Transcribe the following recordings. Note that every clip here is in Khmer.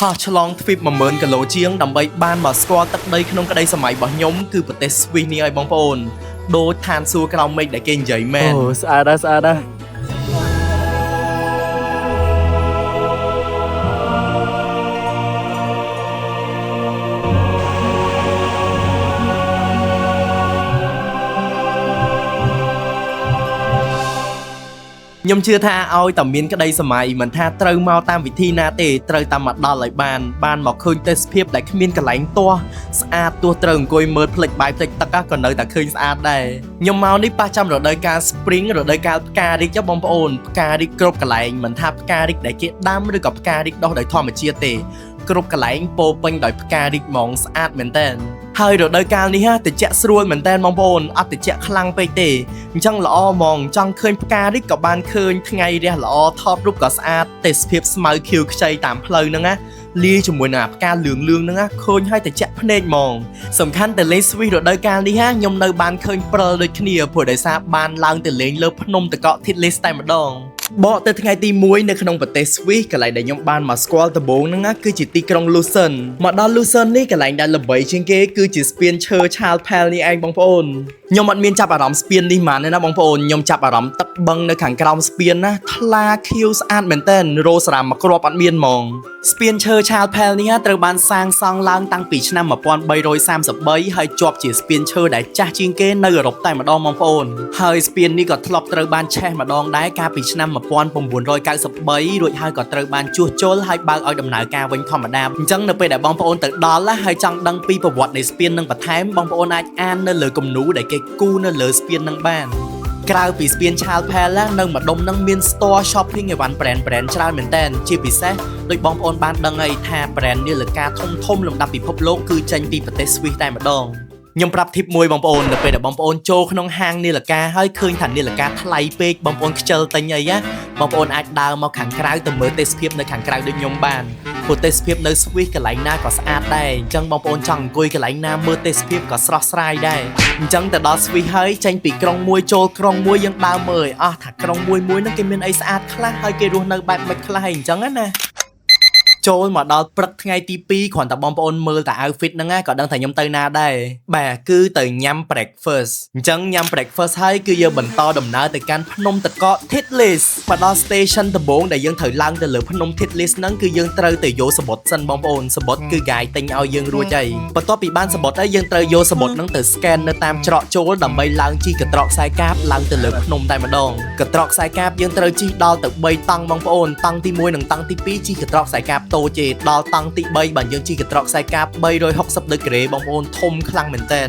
ហោះឆ្លងទ្វីប10000 គីឡូជាងដើម្បីបានមកស្គាល់ទឹកដីក្នុងក្តីសម័យរបស់ខ្ញុំគឺប្រទេសស្វីសនេះហើយបងប្អូនដូចឋានសួគ៌ក្រោមមេឃដែលគេនិយាយមែនអូស្អាតដែរខ្ញុំជឿថាឲ្យតែមានក្តីសម័យមិនថាត្រូវមកតាមវិធីណាទេត្រូវតាមមកដល់ឲ្យបានមកឃើញទេសភាពដែលគ្មានកន្លែងទាស់ស្អាតទោះត្រូវអង្គុយមើលផ្លិចបាយផ្លិចទឹកក៏នៅតែឃើញស្អាតដែរខ្ញុំមកនេះប៉ះចាំរដូវកាល Spring រដូវកាលផ្ការីកបងប្អូនផ្ការីកគ្រប់កន្លែងមិនថាផ្ការីកដែលគេដាំឬក៏ផ្ការីកដុះដោយធម្មជាតិទេគ្រប់កន្លែងពោពេញដោយផ្ការីកហ្មងស្អាតមែនតើហើយរដូវកាលនេះត្រជាក់ស្រួលមែនតើបងប្អូនអត់ត្រជាក់ខ្លាំងពេកទេអញ្ចឹងល្អហ្មងចង់ឃើញផ្ការីកក៏បានឃើញថ្ងៃរះល្អថតរូបក៏ស្អាតទេសភាពស្មៅខៀវខ្ចីតាមផ្លូវហ្នឹងណាលាយជាមួយនឹងផ្កាលឿងហ្នឹងណាឃើញហើយត្រជាក់ភ្នែកហ្មងសំខាន់ទៅលេងស្វីសរដូវកាលនេះខ្ញុំនៅបានឃើញព្រិលដូចគ្នាព្រោះដោយសារបានឡើងទៅលេងលើភ្នំតកកធីតលេសតែម្ដងបកទៅថ្ងៃទី1នៅក្នុងប្រទេសស្វីសកន្លែងដែលខ្ញុំបានមកស្គាល់ដំបូងហ្នឹងគឺជាទីក្រុង Lucerne មកដល់ Lucerne នេះកន្លែងដែលល្បីជាងគេគឺជាស្ពានឈើឆាលផែលនេះឯងបងប្អូនខ្ញុំអត់មានចាប់អារម្មណ៍ស្ពាននេះហ្មងណាបងប្អូនខ្ញុំចាប់អារម្មណ៍ទឹកបឹងនៅខាងក្រោមស្ពានណាថ្លាខៀវស្អាតមែនតើរោសារ៉ាមកគ្រាប់អត់មានហ្មងស្ពានឈើឆាលផែលនេះត្រូវបានសាងសង់ឡើងតាំងពីឆ្នាំ1333ហើយជាប់ជាស្ពានឈើដែលចាស់ជាងគេនៅអឺរ៉ុបតែម្ដងបងប្អូនហើយស្ពាននេះក៏ធ្លាប់ត្រូវបានឆេះម្ដងដែរកាលពីឆ្នាំ1993រួចហើយក៏ត្រូវបានជួសជុលហើយបើកឲ្យដំណើរការវិញធម្មតាអញ្ចឹងនៅពេលដែលបងប្អូនទៅដល់ហើយចង់ដឹងពីប្រវត្តិនៃស្ពាននឹងបន្ថែមបងប្អូនអាចអាននៅលើគំនូរដែលគេគូរនៅលើស្ពាននឹងបានក្រៅពីស្ពានឆាលផែលនៅម្ដុំនឹងមាន store shopping អីវ៉ាន់ brand ច្រើនមែនតើជាពិសេសដោយបងប្អូនបានដឹងហើយថា brand នាឡិកាធំលំដាប់ពិភពលោកគឺចេញពីប្រទេសស្វីសតែម្ដងខ្ញុំប្រាប់ tip មួយបងប្អូននៅពេលដែលបងប្អូនចូលក្នុងហាងនាឡិកាហើយឃើញថានាឡិកាថ្លៃពេកបងប្អូនខ្ជិលទិញអីណាបងប្អូនអាចដើរមកខាងក្រៅទៅមើលទេសភាពនៅខាងក្រៅដូចខ្ញុំបានព្រោះទេសភាពនៅស្វីសកន្លែងណាក៏ស្អាតដែរអញ្ចឹងបងប្អូនចង់អង្គុយកន្លែងណាមើលទេសភាពក៏ស្រស់ស្រាយដែរអញ្ចឹងទៅដល់ស្វីសហើយចេញពីក្រុងមួយចូលក្រុងមួយយើងដើរមើលឲ្យអស់ថាក្រុងមួយហ្នឹងគេមានអីស្អាតខ្លះហើយគេរស់នៅបែបម៉េចខ្លះអញ្ចឹងណាចូលមកដល់ព្រឹកថ្ងៃទី2គ្រាន់តែបងប្អូនមើលតែ outfit ហ្នឹងក៏ដឹងថាខ្ញុំទៅណាដែរបាទគឺទៅញ៉ាំ breakfast អញ្ចឹងញ៉ាំ breakfast ហើយគឺយើងបន្តដំណើរទៅកាន់ភ្នំតកក Titlis មកដល់ station ដំបូងដែលយើងត្រូវឡើងទៅលើភ្នំ Titlis ហ្នឹងគឺយើងត្រូវទៅយកសំបុត្រសិនបងប្អូនសំបុត្រគឺ guide ទិញឲ្យយើងរួចហើយបន្ទាប់ពីបានសំបុត្រហើយយើងត្រូវយកសំបុត្រហ្នឹងទៅ scan នៅតាមច្រកចូលដើម្បីឡើងជិះកន្ត្រកខ្សែកាបឡើងទៅលើភ្នំតែម្ដងកន្ត្រកខ្សែកាបយើងត្រូវជិះដល់ទៅ3តង់បងប្អូនតង់ទី1និងតង់ទី2ជិះកន្ត្រកខ្សែកាបតូចទេដល់តង់ទី3បើយើងជិះកន្ត្រកខ្សែកាប360ដឺក្រេបងប្អូនធំខ្លាំងមែនតើ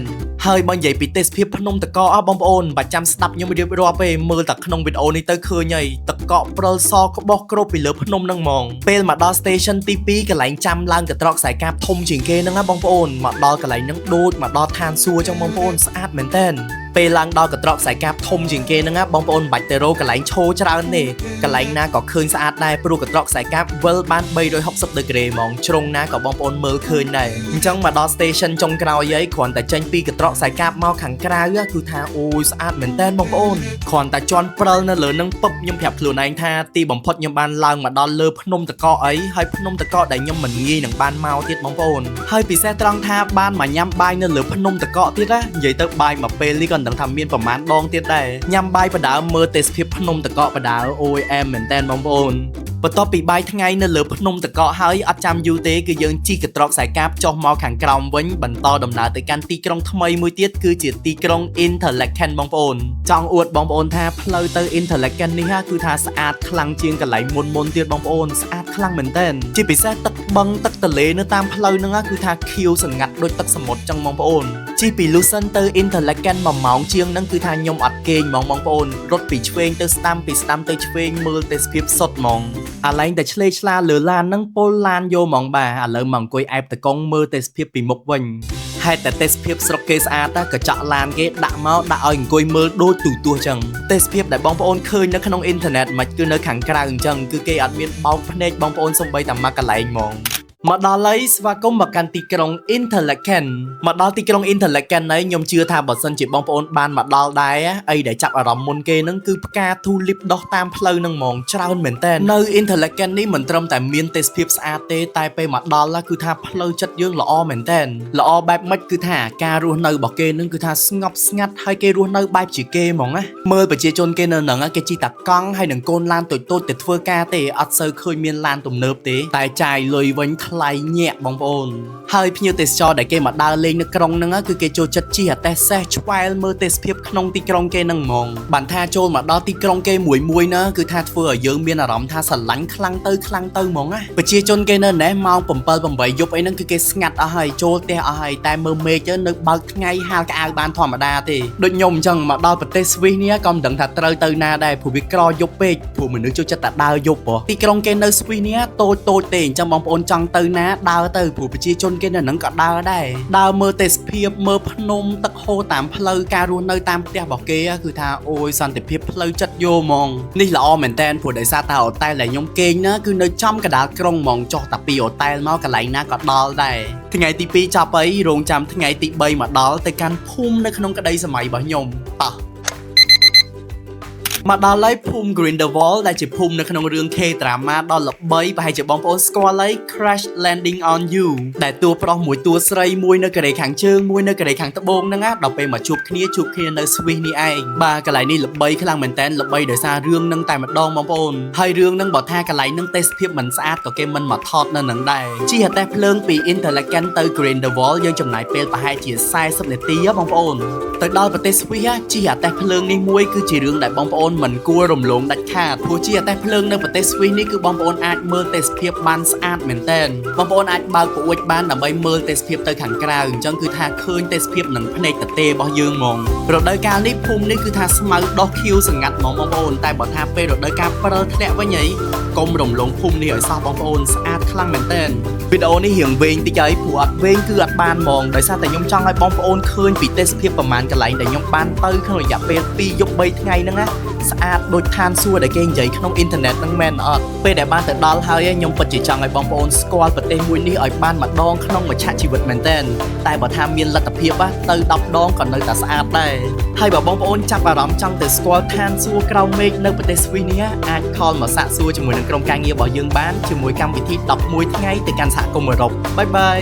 ហើយបើនិយាយពីទេសភាពភ្នំតកកបងប្អូនបាច់ចាំស្ដាប់ខ្ញុំរៀបរាប់ទេមើលតែក្នុងវីដេអូនេះទៅឃើញហើយតកកព្រិលសក្បោះគ្របពីលើភ្នំហ្នឹងហ្មងពេលមកដល់ station ទី2កន្លែងចាំឡើងកន្ត្រកខ្សែកាបធំជាងគេហ្នឹងណាបងប្អូនមកដល់កន្លែងហ្នឹងដូចមកដល់ឋានសួគ៌ចឹងបងប្អូនស្អាតមែនតើពេលឡើងដល់កន្ត្រកខ្សែកាបធំជាងគេហ្នឹងណាបងប្អូនបាច់ទៅរកកន្លែងឈរច្រើនទេកន្លែងណាក៏ឃើញស្អាតដែរព្រោះកន្ត្រកខ្សែកាបវិលបាន360ដឺក្រេហ្មងជ្រុងណាក៏បងប្អូនមើលឃើញដែរអញ្ចឹងមកដល់ station ចុងក្រោយហើយគ្រាន់តែចេញពីកន្ត្រកខ្សែកាបមកខាងក្រៅគឺថាអូយស្អាតមែនតើបងប្អូនគ្រាន់តែជន់ព្រិលនៅលើនឹងពឹបខ្ញុំប្រាប់ខ្លួនឯងថាទីបំផុតខ្ញុំបានឡើងមកដល់លើភ្នំតកកអីហើយភ្នំតកកដែលខ្ញុំមិនងាយនឹងបានមកទៀតបងប្អូនហើយពិសេសត្រង់ថាបានមកញ៉ាំបាយនៅលើភ្នំតកកទៀតណានិយាយទៅបាយមួយពេលនេះក៏មិនដឹងថាមានប្រមាណដងទៀតដែរញ៉ាំបាយបដើមើលទេសភាពភ្នំតកកបដើអូយអែមមែនតើបងប្អូនបន្ទាប់ពីបាយថ្ងៃនៅលើភ្នំតកកហើយអត់ចាំយូរទេគឺយើងជិះកន្ត្រកខ្សែកាបចុះមកខាងក្រោមវិញបន្តដំណើរទៅកាន់ទីក្រុងថ្មីមួយទៀតគឺជាទីក្រុង Interlaken បងប្អូនចង់អួតបងប្អូនថាផ្លូវទៅ Interlaken នេះគឺថាស្អាតខ្លាំងជាងកន្លែងមុនទៀតបងប្អូនស្អាតខ្លាំងមែនតើជាពិសេសទឹកបឹងទឹកទន្លេនៅតាមផ្លូវហ្នឹងគឺថាខៀវសង្ងាត់ដូចទឹកសមុទ្រចឹងបងប្អូនជិះពី Lucerne ទៅ Interlaken 1 ម៉ោងជាងហ្នឹងគឺថាខ្ញុំអត់គេងហ្មងបងប្អូនរត់ពីឆ្វេងទៅស្ដាំពីស្ដាំទៅឆ្វេងមើលទេសភាពសុទ្ធហ្មងអាឡែងតែឆ្លេឆ្លាលើឡានហ្នឹងពលឡានយកហ្មងបាទឥឡូវមកអង្គុយអែបតកង់មើលទេសភាពពីមុខវិញហេតុតែទេសភាពស្រុកគេស្អាតក៏ចាក់ឡានគេដាក់មកដាក់ឲ្យអង្គុយមើលដូចទូទស្សន៍ចឹងទេសភាពដែលបងប្អូនឃើញនៅក្នុងអ៊ីនធឺណិតមិនគឺនៅខាងក្រៅអញ្ចឹងគឺគេអត់មានបោកភ្នែកបងប្អូនសំបីតែមកកន្លែងហ្មង មកដល់ហើយស្វាគមន៍មកកាន់ទីក្រុង Interlaken មកដល់ទីក្រុង Interlaken ហើយខ្ញុំជឿថាបើសិនជាបងប្អូនបានមកដល់ដែរអីដែលចាប់អារម្មណ៍មុនគេហ្នឹងគឺផ្កាធូលីបដុះតាមផ្លូវហ្នឹងហ្មងច្រើនមែនតើនៅ Interlaken នេះមិនត្រឹមតែមានទេសភាពស្អាតទេតែពេលមកដល់គឺថាផ្លូវចិត្តយើងល្អមែនតើល្អបែបម៉េចគឺថាការរស់នៅរបស់គេហ្នឹងគឺថាស្ងប់ស្ងាត់ហើយគេរស់នៅបែបជាគេហ្មងណាមើលប្រជាជនគេនៅហ្នឹងគេជិះតាកង់ហើយនឹងកូនឡានតូចៗទៅធ្វើការទេអត់សូវឃើញមានឡានទំនើបទេតែចាយលុយវិញថ្លៃញាក់បងប្អូនហើយភ្ញៀវទេសចរដែលគេមកដើរលេងនៅក្រុងហ្នឹងគឺគេចូលចិត្តជិះអាទេសសេះឆ្វែលមើលទេសភាពក្នុងទីក្រុងគេហ្នឹងហ្មងបានថាចូលមកដល់ទីក្រុងគេមួយណាគឺថាធ្វើឲ្យយើងមានអារម្មណ៍ថាស្រឡាញ់ខ្លាំងទៅហ្មងណាប្រជាជនគេនៅណេះម៉ោង7 8យប់អីហ្នឹងគឺគេស្ងាត់អស់ហើយចូលផ្ទះអស់ហើយតែមើលមេឃទៅនៅបើកថ្ងៃហាលកៅបានធម្មតាទេដូចខ្ញុំអញ្ចឹងមកដល់ប្រទេសស្វីសនេះក៏មិនដឹងថាត្រូវទៅណាដែរព្រោះវាក្រយប់ពេកព្រោះមនុស្សចូលចិត្តតែដើរយប់ទីក្រុងគេនៅស្វីសនេះតូចទេអញ្ចឹងបងប្អូនចង់ទៅណាដើរទៅព្រោះប្រជាជនគេនៅហ្នឹងក៏ដើរដែរដើរមើលទេសភាពមើលភ្នំទឹកហូរតាមផ្លូវការរស់នៅតាមផ្ទះរបស់គេគឺថាអូយសន្តិភាពផ្លូវចិត្តយោហ្មងនេះល្អមែនតើព្រោះដោយសារតែហូតែលដែលខ្ញុំគេងណាគឺនៅចំកណ្ដាលក្រុងហ្មងចុះតែពីហូតែលមកកន្លែងណាក៏ដល់ដែរថ្ងៃទី2ចប់អីរងចាំថ្ងៃទី3មកដល់ទៅកាន់ភូមិនៅក្នុងក្តីសម័យរបស់ខ្ញុំតោះមកដល់ហើយភូមិ Grindelwald ដែលជាភូមិនៅក្នុងរឿង K-drama ដ៏ល្បីប្រហែលជាបងប្អូនស្គាល់ហើយ Crash Landing on You ដែលតួប្រុសមួយតួស្រីមួយនៅកូរ៉េខាងជើងមួយនៅកូរ៉េខាងត្បូងហ្នឹងណាដល់ពេលមកជួបគ្នានៅស្វីសនេះឯងបាទកន្លែងនេះល្បីខ្លាំងមែនតើល្បីដោយសាររឿងហ្នឹងតែម្ដងបងប្អូនហើយរឿងហ្នឹងបើថាកន្លែងហ្នឹងទេសភាពមិនស្អាតក៏គេមិនមកថតនៅហ្នឹងដែរជិះអាទេសភ្លើងពី Interlaken ទៅ Grindelwald យើងចំណាយពេលប្រហែលជា40នាទីបងប្អូនទៅដល់ប្រទេសស្វីសជិះអាទេសភ្លើងនេះមួយគឺជារឿងដែលបងប្អូនមិនគួររំលងដាច់ខាតព្រោះជាអាទេសភ្លើងនៅប្រទេសស្វីសនេះគឺបងប្អូនអាចមើលទេសភាពបានស្អាតមែនទែនបងប្អូនអាចបើកប្អួយបានដើម្បីមើលទេសភាពទៅខាងក្រៅអញ្ចឹងគឺថាឃើញទេសភាពនឹងភ្នែកទទេរបស់យើងហ្មងរដូវកាលនេះភូមិនេះគឺថាស្មៅដុះខៀវសង្ងាត់ហ្មងបងប្អូនតែបើថាពេលរដូវកាលព្រិលធ្លាក់វិញកុំរំលងភូមិនេះឲ្យសោះបងប្អូនស្អាតខ្លាំងមែនទែនវីដេអូនេះរៀងវែងតិចហើយព្រោះអត់វែងគឺអត់បានហ្មងដោយសារតែខ្ញុំចង់ឲ្យបងប្អូនឃើញពីទេសភាពប្រមាណកន្លែងដែលខ្ញុំបានទៅក្នុងរយៈពេល2យប់3ថ្ងៃហ្នឹងណាស្អាតដូចឋានសួគ៌ដែលគេនិយាយក្នុងអ៊ីនធឺណិតហ្នឹងមែនអត់ពេលដែលបានទៅដល់ហើយខ្ញុំពិតជាចង់ឲ្យបងប្អូនស្គាល់ប្រទេសមួយនេះឲ្យបានម្ដងក្នុងមួយឆាកជីវិតមែនទែនតែបើថាមានលទ្ធភាពទៅ10ដងក៏នៅតែស្អាតដែរហើយបើបងប្អូនចាប់អារម្មណ៍ចង់ទៅស្គាល់ឋានសួគ៌ក្រោមមេឃនៅប្រទេសស្វីសនេះអាចខលមកសាកសួរជាមួយនឹងក្រុមការងាររបស់យើងបានជាមួយកម្មវិធី11ថ្ងៃទៅកាន់សហគមន៍អឺរ៉ុបបាយបាយ